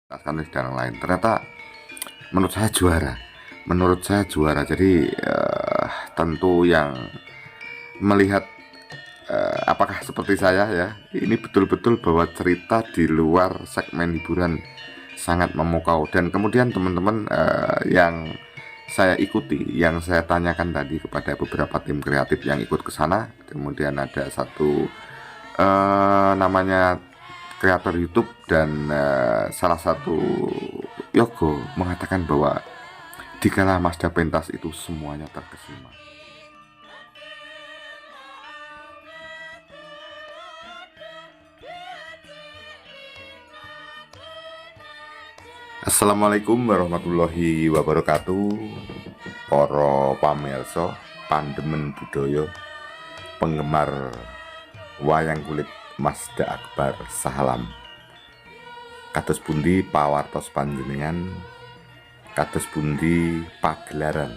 dan lain. Ternyata menurut saya juara. Jadi tentu yang melihat apakah seperti saya ya, ini betul-betul bahwa cerita di luar segmen hiburan sangat memukau. Dan kemudian teman-teman yang saya ikuti, yang saya tanyakan tadi kepada beberapa tim kreatif yang ikut ke sana, kemudian ada satu namanya kreator YouTube dan salah satu Yogo mengatakan bahwa dikala Mazda pentas itu semuanya terkesima. Assalamualaikum warahmatullahi wabarakatuh. Para pamirsa, pandemen budaya, penggemar wayang kulit Mazda Akbar salam. Kados pundi pawartos panjenengan, kados pundi pagelaran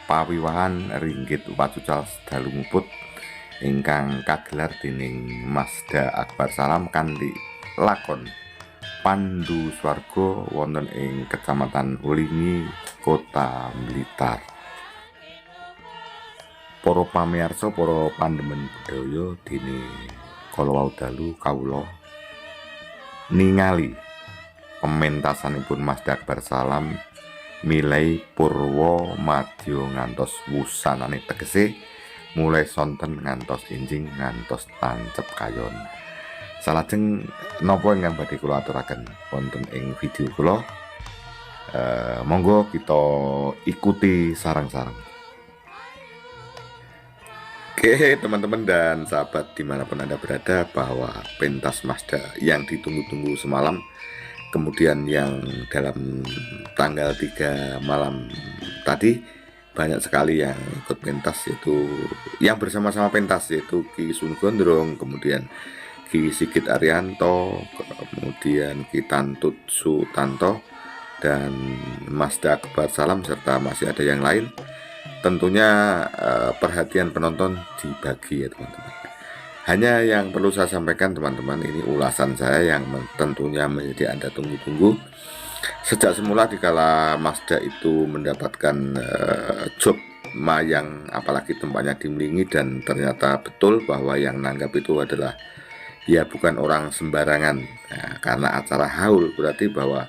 pawiwahan ringgit wacucal sedalu muput ingkang kagelar dening Mazda Akbar salam kanthi lakon Pandu Swarga wonten ing Kecamatan Ulingi, Kota Blitar. Para pamirsa, para pandemen budaya, dene kala wau dalu kawula ningali pementasanipun Mazda Akbar salam milai purwa madya ngantos wusanane, tegese mulai sonten ngantos enjing ngantos tancep kayon. Salajeng napa ingkang badhe kula aturaken wonten ing video kula, monggo kita ikuti sareng-sareng. Oke teman-teman dan sahabat dimanapun Anda berada, bahwa pentas Mazda yang ditunggu-tunggu semalam, kemudian yang dalam tanggal 3 malam tadi banyak sekali yang ikut pentas, yaitu yang bersama-sama pentas, yaitu Ki Sun Gondrong, kemudian Ki Sigit Arianto, kemudian Ki Tantut Sutanto, dan Mazda Akbar salam, serta masih ada yang lain. Tentunya perhatian penonton dibagi ya teman-teman. Hanya yang perlu saya sampaikan teman-teman, ini ulasan saya yang tentunya menjadi Anda tunggu-tunggu. Sejak semula dikala Mazda itu mendapatkan job mayang, apalagi tempatnya di Mlingi, dan ternyata betul bahwa yang nanggap itu adalah ya bukan orang sembarangan. Nah, karena acara haul berarti bahwa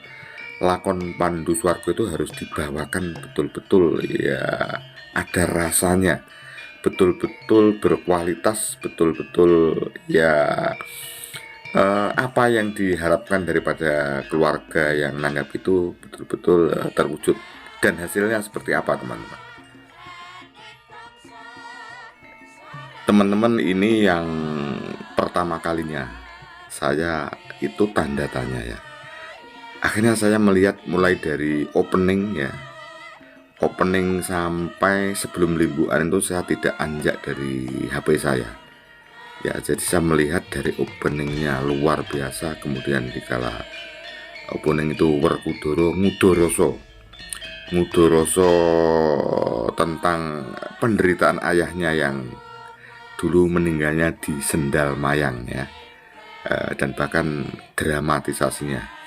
lakon Pandu Swarga itu harus dibawakan betul-betul ya ada rasanya, betul-betul berkualitas, betul-betul ya apa yang diharapkan daripada keluarga yang nanggap itu betul-betul terwujud. Dan hasilnya seperti apa teman-teman? Teman-teman, ini yang pertama kalinya saya itu tanda tanya ya. Akhirnya saya melihat mulai dari opening ya, opening sampai sebelum limbuan itu saya tidak anjak dari HP saya ya. Jadi saya melihat dari openingnya luar biasa. Kemudian dikala opening itu Werkudara Ngudoroso tentang penderitaan ayahnya yang dulu meninggalnya di sendal mayang ya, dan bahkan dramatisasinya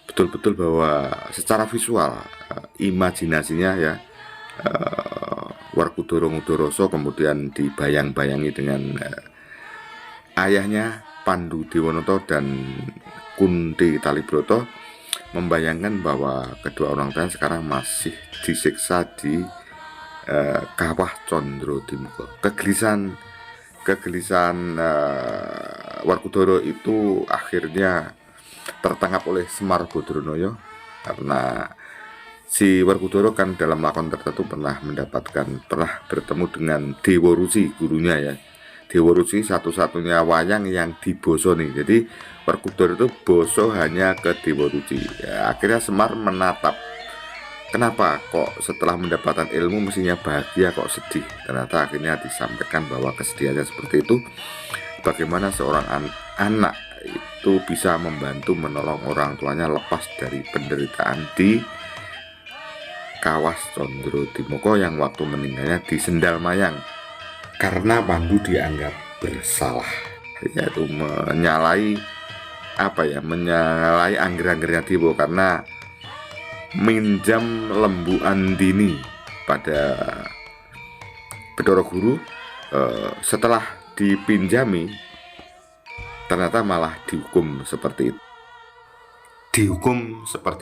betul-betul bahwa secara visual imajinasinya ya, Werkudara Ngudoroso kemudian dibayang-bayangi dengan ayahnya Pandu Dewanoto dan Kunti Talibroto, membayangkan bahwa kedua orang tua sekarang masih disiksa di Kawah Condro Dimuka. Kegelisahan Werkudara itu akhirnya tertangkap oleh Semar Badranaya, karena si Werkudara kan dalam lakon tertentu pernah bertemu dengan Dewa Ruci, gurunya ya. Dewa Ruci satu-satunya wayang yang dibosoni. Jadi Werkudara itu boso hanya ke Dewa Ruci ya. Akhirnya Semar menatap, kenapa kok setelah mendapatkan ilmu mestinya bahagia kok sedih. Ternyata akhirnya disampaikan bahwa kesedihannya seperti itu, bagaimana seorang anak itu bisa membantu menolong orang tuanya lepas dari penderitaan di Kawah Condro Dimuka yang waktu meninggalnya di sendal mayang karena Pandu dianggap bersalah, yaitu menyalahi apa ya, menyalahi angger-anggernya Dewa karena minjam lembu andini pada Bathara Guru. Setelah dipinjami ternyata malah dihukum seperti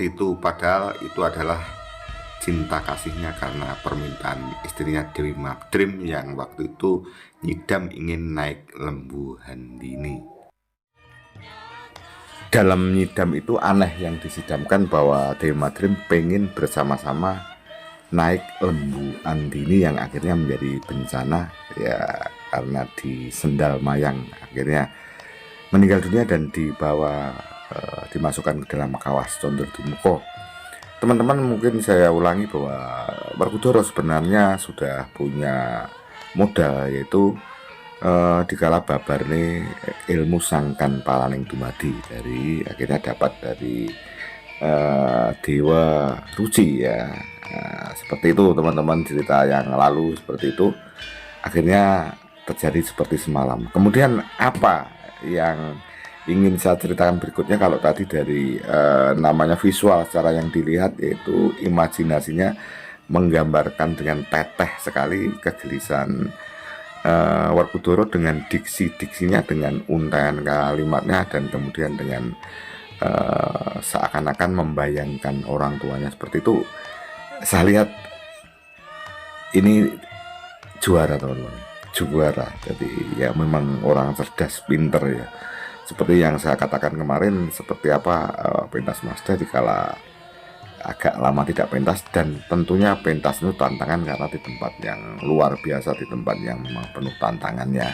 itu. Padahal itu adalah cinta kasihnya karena permintaan istrinya Dewi Madrim yang waktu itu nyidam ingin naik lembu handini. Dalam nyidam itu aneh yang disidamkan bahwa Dewi Madrim pengen bersama-sama naik lembu andini yang akhirnya menjadi bencana ya, karena di sendal mayang akhirnya meninggal dunia dan dibawa dimasukkan ke dalam kawas Condro Dumuko. Teman-teman, mungkin saya ulangi bahwa Werkudara sebenarnya sudah punya modal, yaitu dikala babarne ilmu sangkan palaning dumadi, dari akhirnya dapat dari Dewa Ruci ya. Seperti itu teman-teman, cerita yang lalu seperti itu akhirnya terjadi seperti semalam. Kemudian apa yang ingin saya ceritakan berikutnya, kalau tadi dari namanya visual secara yang dilihat, yaitu imajinasinya menggambarkan dengan teteh sekali kegelisahan Werkudara dengan diksi-diksinya, dengan untaian kalimatnya, dan kemudian dengan seakan-akan membayangkan orang tuanya seperti itu. Saya lihat ini juara teman-teman, juara. Jadi ya memang orang cerdas, pinter ya. Seperti yang saya katakan kemarin, seperti apa pentas Mazda dikala agak lama tidak pentas, dan tentunya pentas itu tantangan karena di tempat yang luar biasa, di tempat yang memang penuh tantangannya.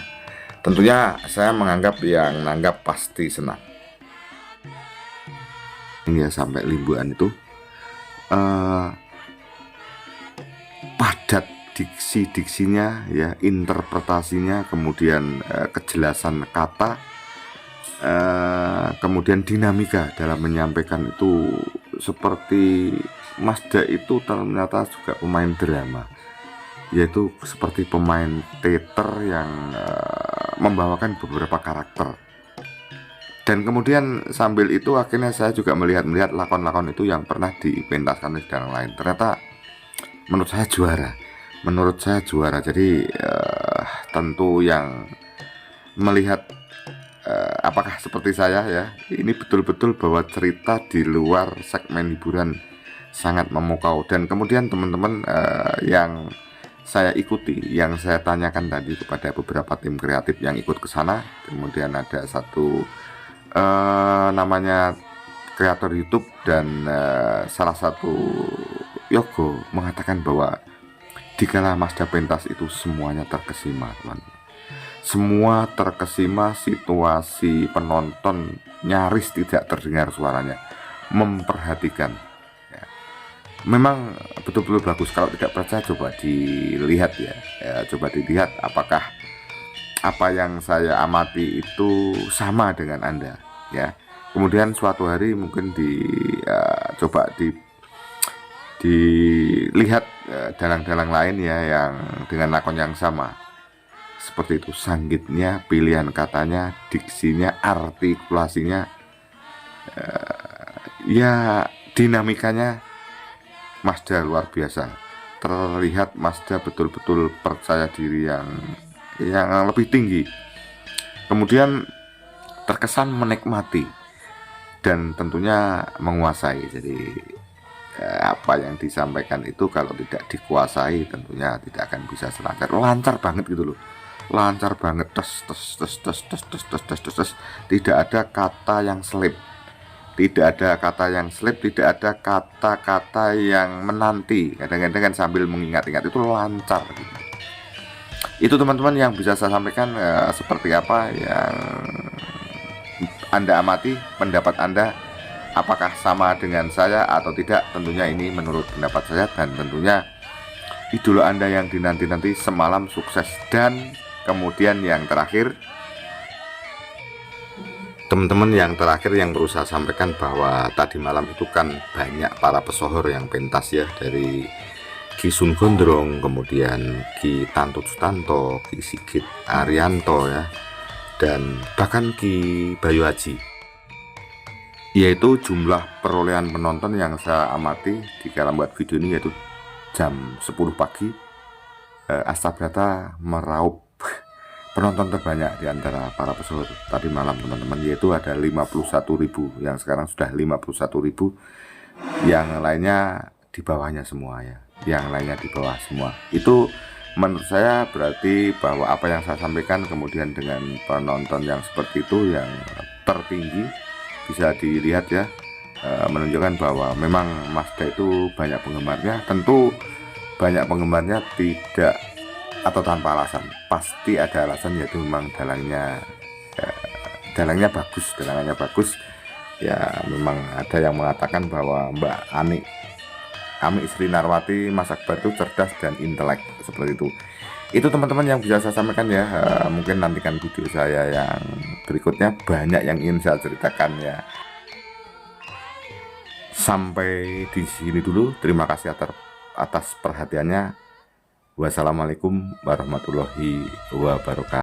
Tentunya saya menganggap yang nanggap pasti senang. Ya, sampai limbuan itu padat diksi-diksinya ya, interpretasinya, kemudian kejelasan kata, kemudian dinamika dalam menyampaikan itu. Seperti Mazda itu ternyata juga pemain drama, yaitu seperti pemain teater yang membawakan beberapa karakter. Dan kemudian sambil itu akhirnya saya juga melihat lakon-lakon itu yang pernah dipentaskan di daerah lain. Ternyata menurut saya juara. Jadi tentu yang melihat apakah seperti saya ya, ini betul-betul bahwa cerita di luar segmen hiburan sangat memukau. Dan kemudian teman-teman yang saya ikuti, yang saya tanyakan tadi kepada beberapa tim kreatif yang ikut ke sana, kemudian ada satu namanya kreator YouTube dan salah satu Yogo mengatakan bahwa dikala Mazda pentas itu semuanya terkesima, teman. Semua terkesima, situasi penonton nyaris tidak terdengar suaranya, memperhatikan ya. Memang betul-betul bagus. Kalau tidak percaya coba dilihat ya, coba dilihat apakah apa yang saya amati itu sama dengan Anda ya. Kemudian suatu hari mungkin coba dilihat dalang-dalang lain ya yang dengan lakon yang sama. Seperti itu, sanggitnya, pilihan katanya, diksinya, artikulasinya, ya dinamikanya Mazda luar biasa. Terlihat Mazda betul-betul percaya diri yang lebih tinggi. Kemudian terkesan menikmati dan tentunya menguasai. Jadi apa yang disampaikan itu kalau tidak dikuasai tentunya tidak akan bisa selancar. Lancar banget gitu loh. Lancar banget, tidak ada kata yang slip, tidak ada kata yang menanti, kadang-kadang sambil mengingat-ingat, itu lancar gitu. Itu teman-teman yang bisa saya sampaikan. Seperti apa yang Anda amati, pendapat Anda apakah sama dengan saya atau tidak? Tentunya ini menurut pendapat saya, dan tentunya idola Anda yang dinanti-nanti semalam sukses. Dan kemudian yang terakhir, teman-teman, yang terakhir yang perlu saya sampaikan bahwa tadi malam itu kan banyak para pesohor yang pentas ya, dari Ki Sun Gondrong, kemudian Ki Tantut Sutanto, Ki Sigit Arianto ya, dan bahkan Ki Bayu Haji. yaitu jumlah perolehan penonton yang saya amati di dalam buat video ini, yaitu jam 10 pagi Astabrata meraup penonton terbanyak di antara para pesohor tadi malam teman-teman, yaitu ada 51.000, yang sekarang sudah 51.000, yang lainnya di bawahnya semua ya, yang lainnya di bawah semua. Itu menurut saya berarti bahwa apa yang saya sampaikan kemudian dengan penonton yang seperti itu yang tertinggi bisa dilihat ya, menunjukkan bahwa memang Mazda itu banyak penggemarnya. Tentu banyak penggemarnya tidak atau tanpa alasan, pasti ada alasan, yaitu memang dalangnya bagus ya. Memang ada yang mengatakan bahwa Mbak Ami Sri Narwati Mas Akbar itu cerdas dan intelek, seperti itu. Itu teman-teman yang bisa saya sampaikan ya. Mungkin nantikan video saya yang berikutnya, banyak yang ingin saya ceritakan ya. Sampai di sini dulu, terima kasih atas perhatiannya. Wassalamualaikum warahmatullahi wabarakatuh.